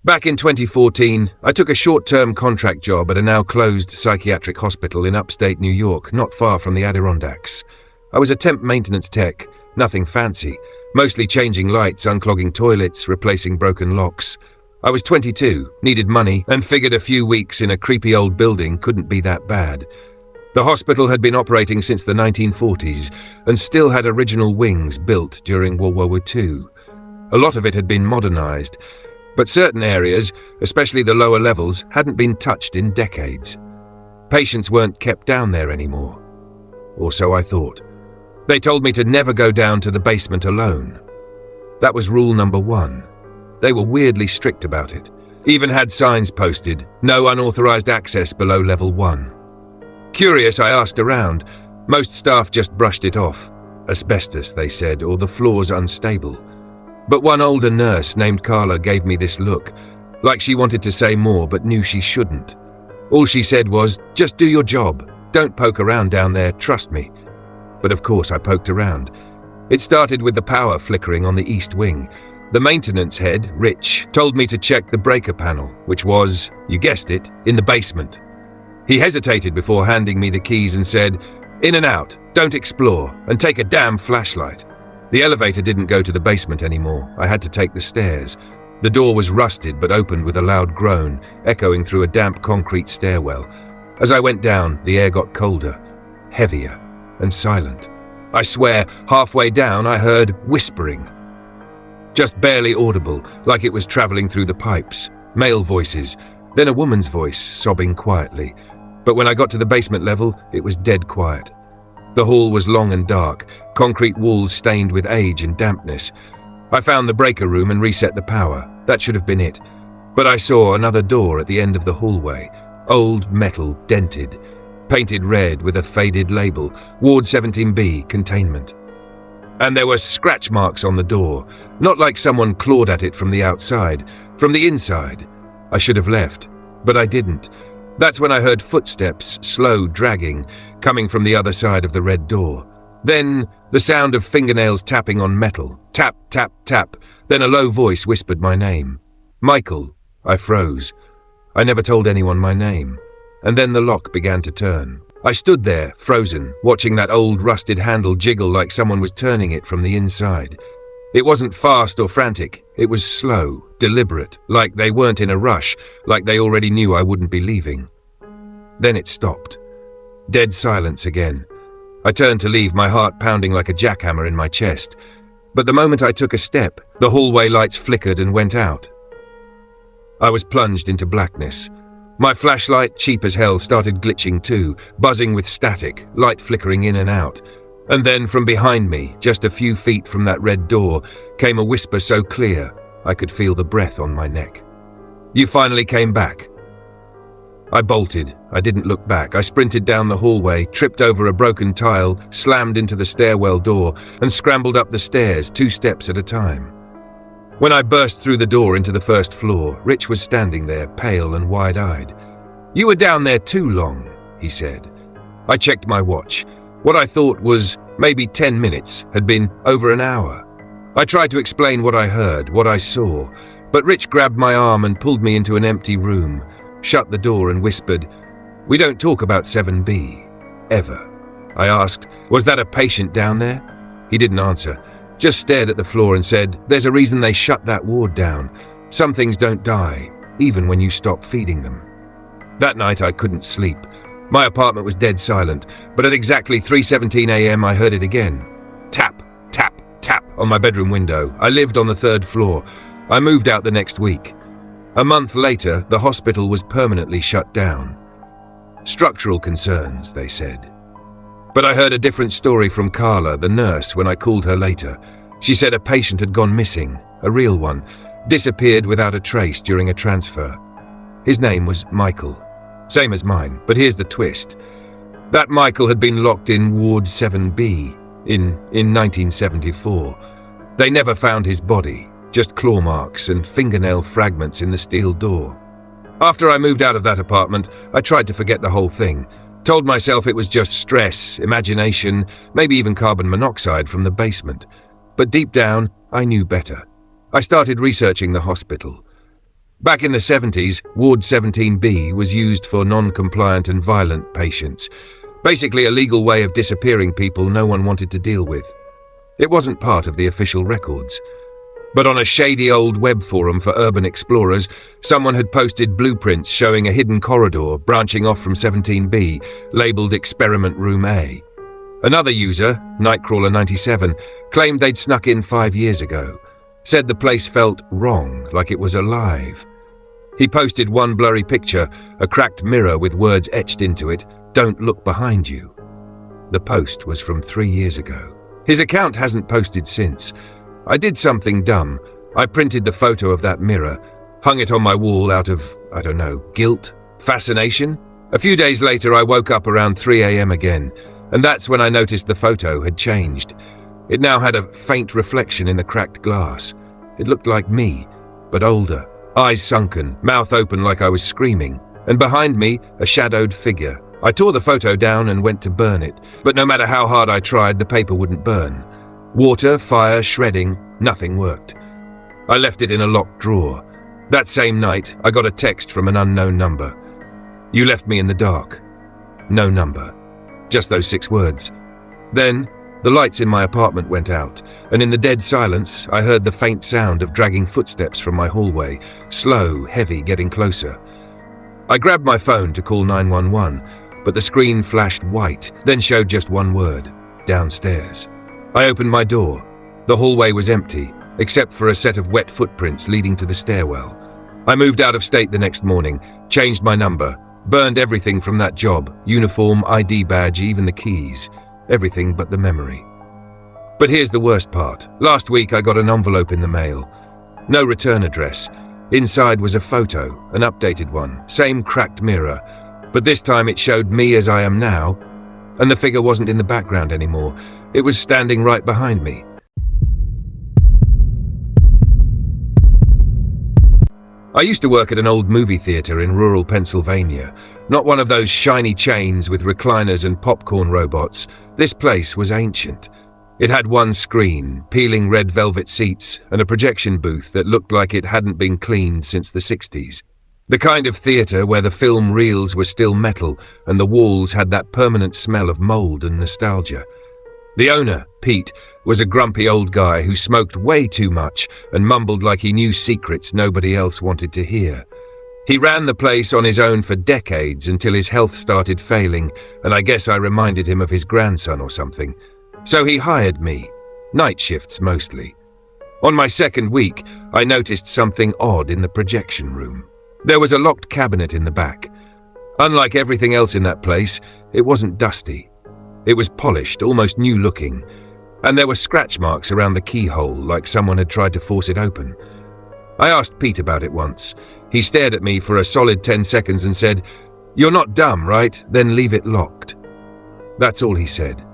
Back in 2014, I took a short-term contract job at a now-closed psychiatric hospital in upstate New York, not far from the Adirondacks. I was a temp maintenance tech, nothing fancy, mostly changing lights, unclogging toilets, replacing broken locks. I was 22, needed money, and figured a few weeks in a creepy old building couldn't be that bad. The hospital had been operating since the 1940s and still had original wings built during World War II. A lot of it had been modernized, but certain areas, especially the lower levels, hadn't been touched in decades. Patients weren't kept down there anymore. Or so I thought. They told me to never go down to the basement alone. That was rule number 1. They were weirdly strict about it. Even had signs posted, no unauthorized access below level 1. Curious, I asked around. Most staff just brushed it off. Asbestos, they said, or the floor's unstable. But one older nurse named Carla gave me this look, like she wanted to say more but knew she shouldn't. All she said was, just do your job. Don't poke around down there, trust me. But of course I poked around. It started with the power flickering on the east wing. The maintenance head, Rich, told me to check the breaker panel, which was, you guessed it, in the basement. He hesitated before handing me the keys and said, in and out, don't explore, and take a damn flashlight. The elevator didn't go to the basement anymore. I had to take the stairs. The door was rusted but opened with a loud groan, echoing through a damp concrete stairwell. As I went down, the air got colder, heavier, and silent. I swear, halfway down I heard whispering. Just barely audible, like it was traveling through the pipes. Male voices, then a woman's voice, sobbing quietly. But when I got to the basement level, it was dead quiet. The hall was long and dark, concrete walls stained with age and dampness. I found the breaker room and reset the power. That should have been it. But I saw another door at the end of the hallway. Old metal, dented. Painted red with a faded label. Ward 17B, containment. And there were scratch marks on the door. Not like someone clawed at it from the outside. From the inside. I should have left. But I didn't. That's when I heard footsteps, slow dragging, coming from the other side of the red door. Then the sound of fingernails tapping on metal. Tap, tap, tap. Then a low voice whispered my name. Michael. I froze. I never told anyone my name. And then the lock began to turn. I stood there, frozen, watching that old rusted handle jiggle like someone was turning it from the inside. It wasn't fast or frantic. It was slow, deliberate, like they weren't in a rush, like they already knew I wouldn't be leaving. Then it stopped. Dead silence again. I turned to leave, my heart pounding like a jackhammer in my chest. But the moment I took a step, the hallway lights flickered and went out. I was plunged into blackness. My flashlight, cheap as hell, started glitching too, buzzing with static, light flickering in and out. And then from behind me, just a few feet from that red door, came a whisper so clear I could feel the breath on my neck. You finally came back. I bolted. I didn't look back. I sprinted down the hallway, tripped over a broken tile, slammed into the stairwell door, and scrambled up the stairs 2 steps at a time. When I burst through the door into the first floor, Rich was standing there, pale and wide-eyed. You were down there too long, he said. I checked my watch. What I thought was maybe 10 minutes had been over an hour. I tried to explain what I heard, what I saw, but Rich grabbed my arm and pulled me into an empty room, shut the door and whispered, "We don't talk about 7B, ever." I asked, "Was that a patient down there?" He didn't answer, just stared at the floor and said, "There's a reason they shut that ward down. Some things don't die, even when you stop feeding them." That night I couldn't sleep. My apartment was dead silent, but at exactly 3:17 a.m. I heard it again. Tap, tap, tap on my bedroom window. I lived on the 3rd floor. I moved out the next week. A month later, the hospital was permanently shut down. Structural concerns, they said. But I heard a different story from Carla, the nurse, when I called her later. She said a patient had gone missing, a real one, disappeared without a trace during a transfer. His name was Michael. Same as mine, but here's the twist. That Michael had been locked in Ward 7B in 1974. They never found his body, just claw marks and fingernail fragments in the steel door. After I moved out of that apartment, I tried to forget the whole thing. Told myself it was just stress, imagination, maybe even carbon monoxide from the basement. But deep down, I knew better. I started researching the hospital. Back in the 70s, Ward 17B was used for non-compliant and violent patients. Basically a legal way of disappearing people no one wanted to deal with. It wasn't part of the official records. But on a shady old web forum for urban explorers, someone had posted blueprints showing a hidden corridor branching off from 17B, labelled Experiment Room A. Another user, Nightcrawler97, claimed they'd snuck in 5 years ago. Said the place felt wrong, like it was alive. He posted one blurry picture, a cracked mirror with words etched into it, "Don't look behind you." The post was from 3 years ago. His account hasn't posted since. I did something dumb. I printed the photo of that mirror, hung it on my wall out of, I don't know, guilt? Fascination? A few days later I woke up around 3 a.m. again, and that's when I noticed the photo had changed. It now had a faint reflection in the cracked glass. It looked like me, but older, eyes sunken, mouth open like I was screaming, and behind me, a shadowed figure. I tore the photo down and went to burn it, but no matter how hard I tried, the paper wouldn't burn. Water, fire, shredding, nothing worked. I left it in a locked drawer. That same night, I got a text from an unknown number. "You left me in the dark." No number. Just those 6 words. Then, the lights in my apartment went out, and in the dead silence, I heard the faint sound of dragging footsteps from my hallway, slow, heavy, getting closer. I grabbed my phone to call 911, but the screen flashed white, then showed just one word: downstairs. I opened my door. The hallway was empty, except for a set of wet footprints leading to the stairwell. I moved out of state the next morning, changed my number, burned everything from that job, uniform, ID badge, even the keys. Everything but the memory. But here's the worst part. Last week I got an envelope in the mail. No return address. Inside was a photo, an updated one, same cracked mirror, but this time it showed me as I am now, and the figure wasn't in the background anymore. It was standing right behind me. I used to work at an old movie theater in rural Pennsylvania. Not one of those shiny chains with recliners and popcorn robots. This place was ancient. It had one screen, peeling red velvet seats, and a projection booth that looked like it hadn't been cleaned since the 60s. The kind of theater where the film reels were still metal and the walls had that permanent smell of mold and nostalgia. The owner, Pete, was a grumpy old guy who smoked way too much and mumbled like he knew secrets nobody else wanted to hear. He ran the place on his own for decades until his health started failing, and I guess I reminded him of his grandson or something. So he hired me, night shifts mostly. On my second week, I noticed something odd in the projection room. There was a locked cabinet in the back. Unlike everything else in that place, it wasn't dusty. It was polished, almost new-looking, and there were scratch marks around the keyhole like someone had tried to force it open. I asked Pete about it once. He stared at me for a solid 10 seconds and said, "You're not dumb, right? Then leave it locked." That's all he said.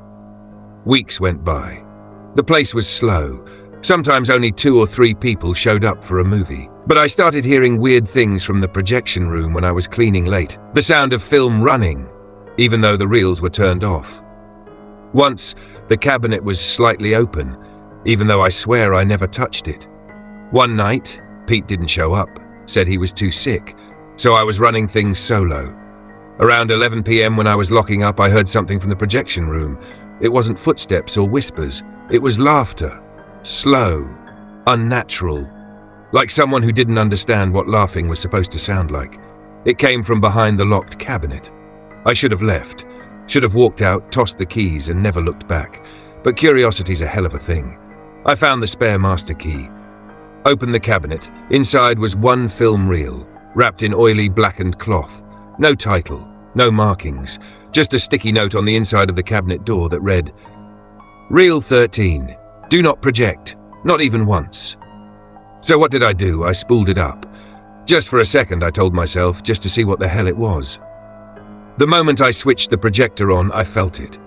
Weeks went by. The place was slow. Sometimes only 2 or 3 people showed up for a movie. But I started hearing weird things from the projection room when I was cleaning late. The sound of film running, even though the reels were turned off. Once, the cabinet was slightly open, even though I swear I never touched it. One night, Pete didn't show up, said he was too sick, so I was running things solo. Around 11 p.m. when I was locking up, I heard something from the projection room. It wasn't footsteps or whispers. It was laughter. Slow. Unnatural. Like someone who didn't understand what laughing was supposed to sound like. It came from behind the locked cabinet. I should have left. Should have walked out, tossed the keys, and never looked back. But curiosity's a hell of a thing. I found the spare master key. Opened the cabinet. Inside was one film reel, wrapped in oily blackened cloth. No title, no markings, just a sticky note on the inside of the cabinet door that read, "Reel 13. Do not project, not even once." So what did I do? I spooled it up. Just for a second, I told myself, just to see what the hell it was. The moment I switched the projector on, I felt it.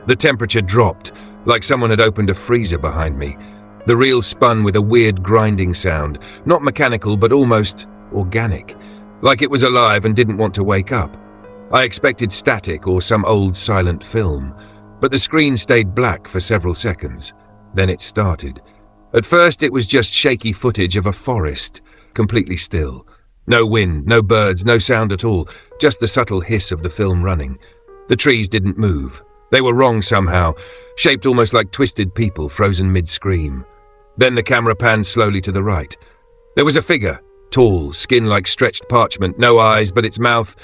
The temperature dropped, like someone had opened a freezer behind me. The reel spun with a weird grinding sound, not mechanical but almost organic, like it was alive and didn't want to wake up. I expected static or some old silent film, but the screen stayed black for several seconds. Then it started. At first it was just shaky footage of a forest, completely still. No wind, no birds, no sound at all, just the subtle hiss of the film running. The trees didn't move. They were wrong somehow, shaped almost like twisted people frozen mid-scream. Then the camera panned slowly to the right. There was a figure, tall, skin like stretched parchment, no eyes, but its mouth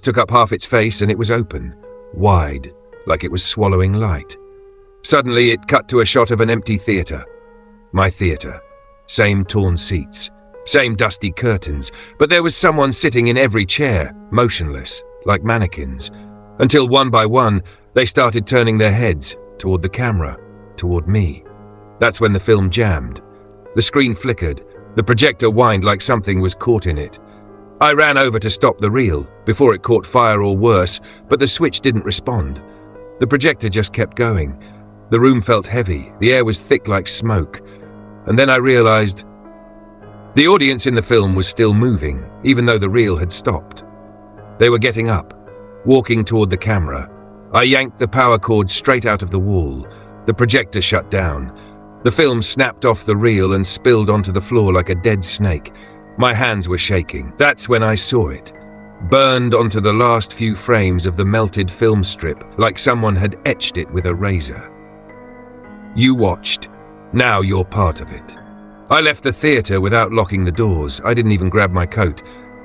took up half its face and it was open, wide, like it was swallowing light. Suddenly it cut to a shot of an empty theatre. My theatre. Same torn seats, same dusty curtains, but there was someone sitting in every chair, motionless, like mannequins, until one by one they started turning their heads toward the camera, toward me. That's when the film jammed. The screen flickered. The projector whined like something was caught in it. I ran over to stop the reel, before it caught fire or worse, but the switch didn't respond. The projector just kept going. The room felt heavy, the air was thick like smoke. And then I realized the audience in the film was still moving, even though the reel had stopped. They were getting up, walking toward the camera. I yanked the power cord straight out of the wall. The projector shut down. The film snapped off the reel and spilled onto the floor like a dead snake. My hands were shaking. That's when I saw it. Burned onto the last few frames of the melted film strip, like someone had etched it with a razor. You watched. Now you're part of it. I left the theatre without locking the doors. I didn't even grab my coat.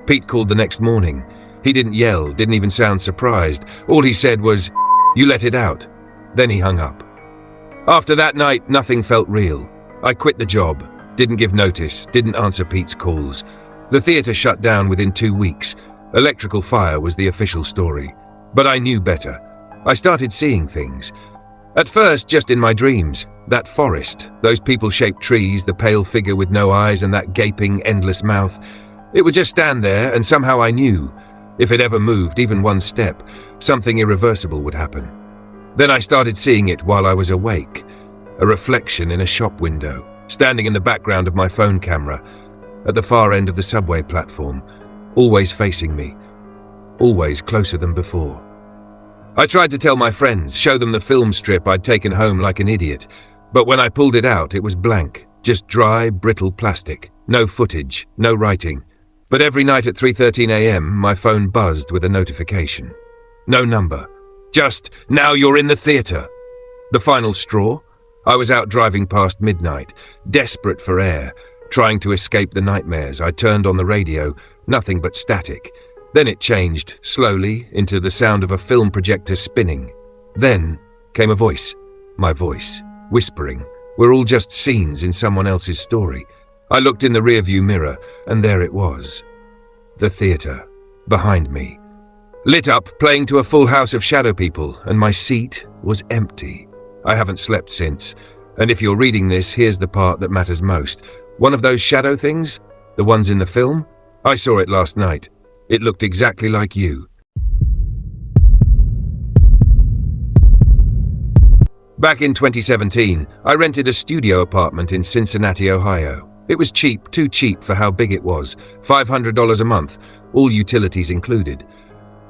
Pete called the next morning. He didn't yell, didn't even sound surprised. All he said was, "You let it out." Then he hung up. After that night, nothing felt real. I quit the job, didn't give notice, didn't answer Pete's calls. The theatre shut down within 2 weeks. Electrical fire was the official story. But I knew better. I started seeing things. At first, just in my dreams. That forest, those people-shaped trees, the pale figure with no eyes and that gaping, endless mouth. It would just stand there, and somehow I knew. If it ever moved, even one step, something irreversible would happen. Then I started seeing it while I was awake. A reflection in a shop window, standing in the background of my phone camera, at the far end of the subway platform, always facing me, always closer than before. I tried to tell my friends, show them the film strip I'd taken home like an idiot, but when I pulled it out, it was blank, just dry, brittle plastic, no footage, no writing. But every night at 3:13 a.m., my phone buzzed with a notification. No number. Just, "Now you're in the theatre." The final straw? I was out driving past midnight, desperate for air, trying to escape the nightmares. I turned on the radio, nothing but static. Then it changed, slowly, into the sound of a film projector spinning. Then came a voice, my voice, whispering, "We're all just scenes in someone else's story." I looked in the rearview mirror, and there it was. The theatre, behind me. Lit up, playing to a full house of shadow people, and my seat was empty. I haven't slept since, and if you're reading this, here's the part that matters most. One of those shadow things? The ones in the film? I saw it last night. It looked exactly like you. Back in 2017, I rented a studio apartment in Cincinnati, Ohio. It was cheap, too cheap for how big it was, $500 a month, all utilities included.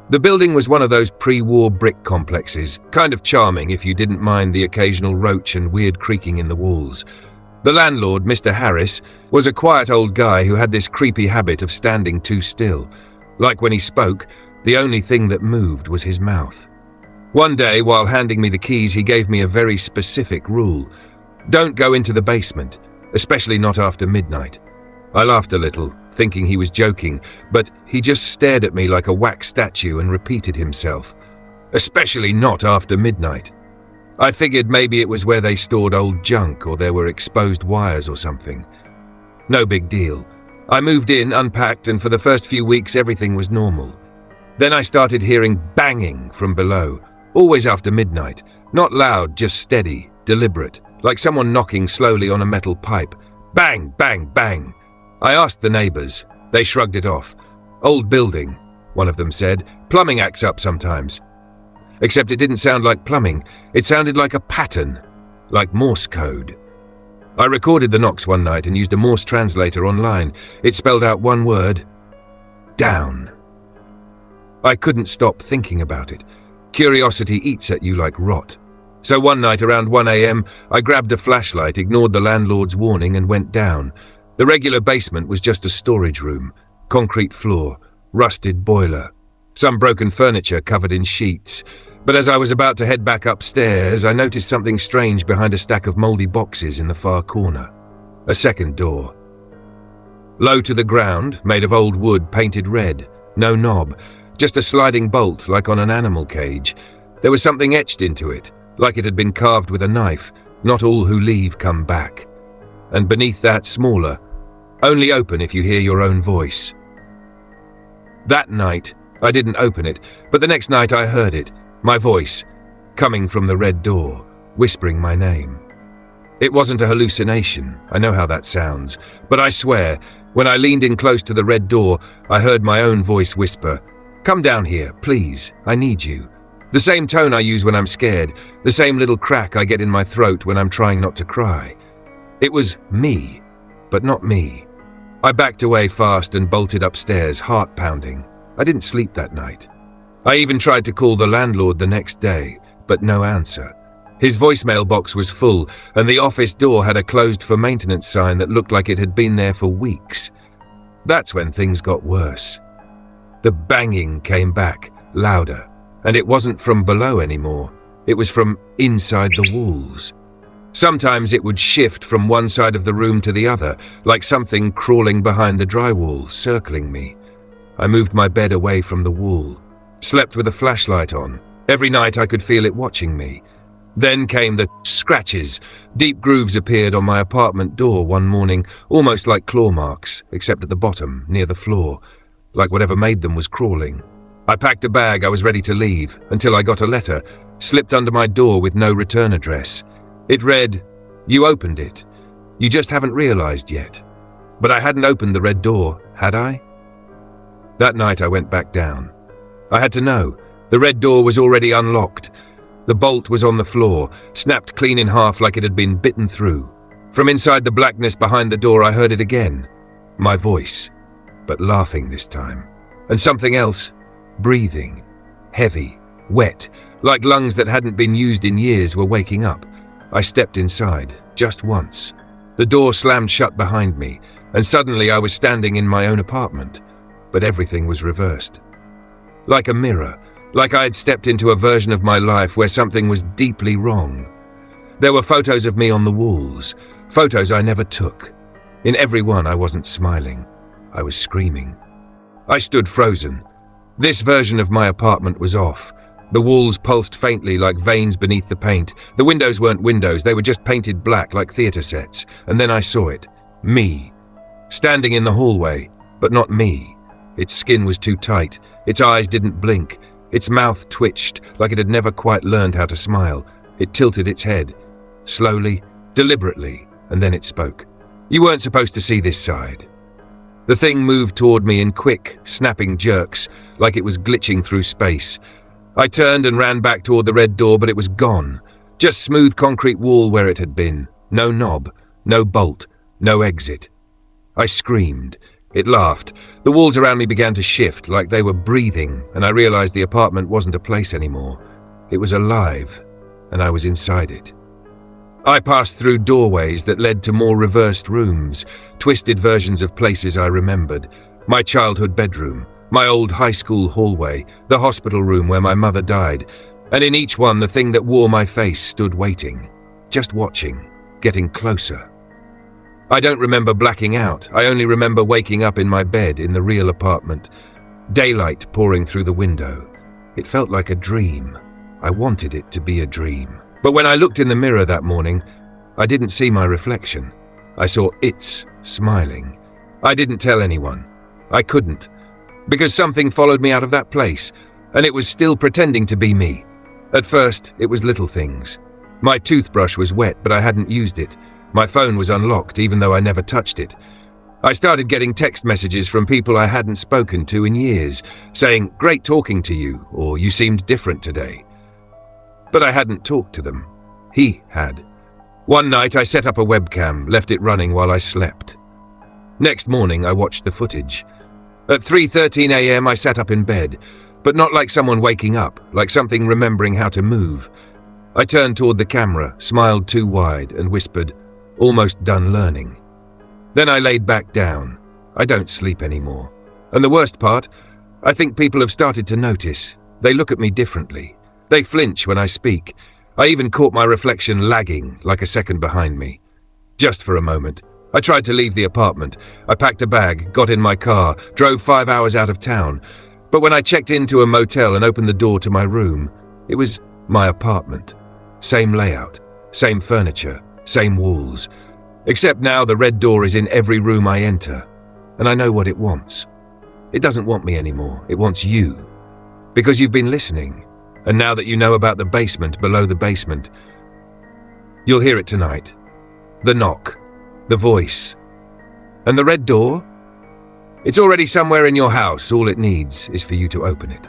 The building was one of those pre-war brick complexes, kind of charming if you didn't mind the occasional roach and weird creaking in the walls. The landlord, Mr. Harris, was a quiet old guy who had this creepy habit of standing too still. Like when he spoke, the only thing that moved was his mouth. One day, while handing me the keys, he gave me a very specific rule. Don't go into the basement, especially not after midnight. I laughed a little, thinking he was joking, but he just stared at me like a wax statue and repeated himself. Especially not after midnight. I figured maybe it was where they stored old junk or there were exposed wires or something. No big deal. I moved in, unpacked, and for the first few weeks everything was normal. Then I started hearing banging from below, always after midnight. Not loud, just steady, deliberate, like someone knocking slowly on a metal pipe. Bang, bang, bang. I asked the neighbors. They shrugged it off. Old building, one of them said. Plumbing acts up sometimes. Except it didn't sound like plumbing. It sounded like a pattern, like Morse code. I recorded the knocks one night and used a Morse translator online. It spelled out one word: down. I couldn't stop thinking about it. Curiosity eats at you like rot. So one night around 1 a.m., I grabbed a flashlight, ignored the landlord's warning, and went down. The regular basement was just a storage room. concrete floor, rusted boiler, some broken furniture covered in sheets. But as I was about to head back upstairs, I noticed something strange behind a stack of mouldy boxes in the far corner. A second door. Low to the ground, made of old wood painted red, no knob, just a sliding bolt like on an animal cage. There was something etched into it, like it had been carved with a knife. Not all who leave come back. And beneath that, smaller, only open if you hear your own voice. That night, I didn't open it, but the next night I heard it, my voice, coming from the red door, whispering my name. It wasn't a hallucination, I know how that sounds, but I swear, when I leaned in close to the red door, I heard my own voice whisper, "Come down here, please, I need you." The same tone I use when I'm scared, the same little crack I get in my throat when I'm trying not to cry. It was me, but not me. I backed away fast and bolted upstairs, heart pounding. I didn't sleep that night. I even tried to call the landlord the next day, but no answer. His voicemail box was full, and the office door had a closed for maintenance sign that looked like it had been there for weeks. That's when things got worse. The banging came back, louder, and it wasn't from below anymore. It was from inside the walls. Sometimes it would shift from one side of the room to the other, like something crawling behind the drywall, circling me. I moved my bed away from the wall, slept with a flashlight on. Every night I could feel it watching me. Then came the scratches. Deep grooves appeared on my apartment door one morning, almost like claw marks, except at the bottom, near the floor, like whatever made them was crawling. I packed a bag, I was ready to leave, until I got a letter, slipped under my door with no return address. It read, "You opened it. You just haven't realized yet." But I hadn't opened the red door, had I? That night I went back down. I had to know. The red door was already unlocked. The bolt was on the floor, snapped clean in half like it had been bitten through. From inside the blackness behind the door I heard it again. My voice, but laughing this time. And something else, breathing. Heavy, wet, like lungs that hadn't been used in years were waking up. I stepped inside, just once. The door slammed shut behind me, and suddenly I was standing in my own apartment. But everything was reversed. Like a mirror, like I had stepped into a version of my life where something was deeply wrong. There were photos of me on the walls, photos I never took. In every one I wasn't smiling, I was screaming. I stood frozen. This version of my apartment was off. The walls pulsed faintly like veins beneath the paint. The windows weren't windows, they were just painted black like theatre sets. And then I saw it. Me. Standing in the hallway, but not me. Its skin was too tight, its eyes didn't blink, its mouth twitched like it had never quite learned how to smile. It tilted its head, slowly, deliberately, and then it spoke. "You weren't supposed to see this side." The thing moved toward me in quick, snapping jerks, like it was glitching through space. I turned and ran back toward the red door, but it was gone. Just smooth concrete wall where it had been. No knob, no bolt, no exit. I screamed. It laughed. The walls around me began to shift, like they were breathing, and I realized the apartment wasn't a place anymore. It was alive, and I was inside it. I passed through doorways that led to more reversed rooms, twisted versions of places I remembered. My childhood bedroom, my old high school hallway, the hospital room where my mother died, and in each one the thing that wore my face stood waiting, just watching, getting closer. I don't remember blacking out. I only remember waking up in my bed in the real apartment. Daylight pouring through the window. It felt like a dream. I wanted it to be a dream. But when I looked in the mirror that morning, I didn't see my reflection. I saw its smiling. I didn't tell anyone. I couldn't. Because something followed me out of that place, and it was still pretending to be me. At first, it was little things. My toothbrush was wet, but I hadn't used it. My phone was unlocked, even though I never touched it. I started getting text messages from people I hadn't spoken to in years, saying, "Great talking to you," or "You seemed different today." But I hadn't talked to them. He had. One night I set up a webcam, left it running while I slept. Next morning I watched the footage. At 3:13 a.m. I sat up in bed, but not like someone waking up, like something remembering how to move. I turned toward the camera, smiled too wide, and whispered, "Almost done learning." Then I laid back down. I don't sleep anymore. And the worst part, I think people have started to notice. They look at me differently. They flinch when I speak. I even caught my reflection lagging, like a second behind me. Just for a moment. I tried to leave the apartment. I packed a bag, got in my car, drove 5 hours out of town. But when I checked into a motel and opened the door to my room, it was my apartment. Same layout, same furniture, same walls. Except now the red door is in every room I enter, and I know what it wants. It doesn't want me anymore, it wants you. Because you've been listening, and now that you know about the basement below the basement, you'll hear it tonight. The knock, the voice. And the red door? It's already somewhere in your house, all it needs is for you to open it.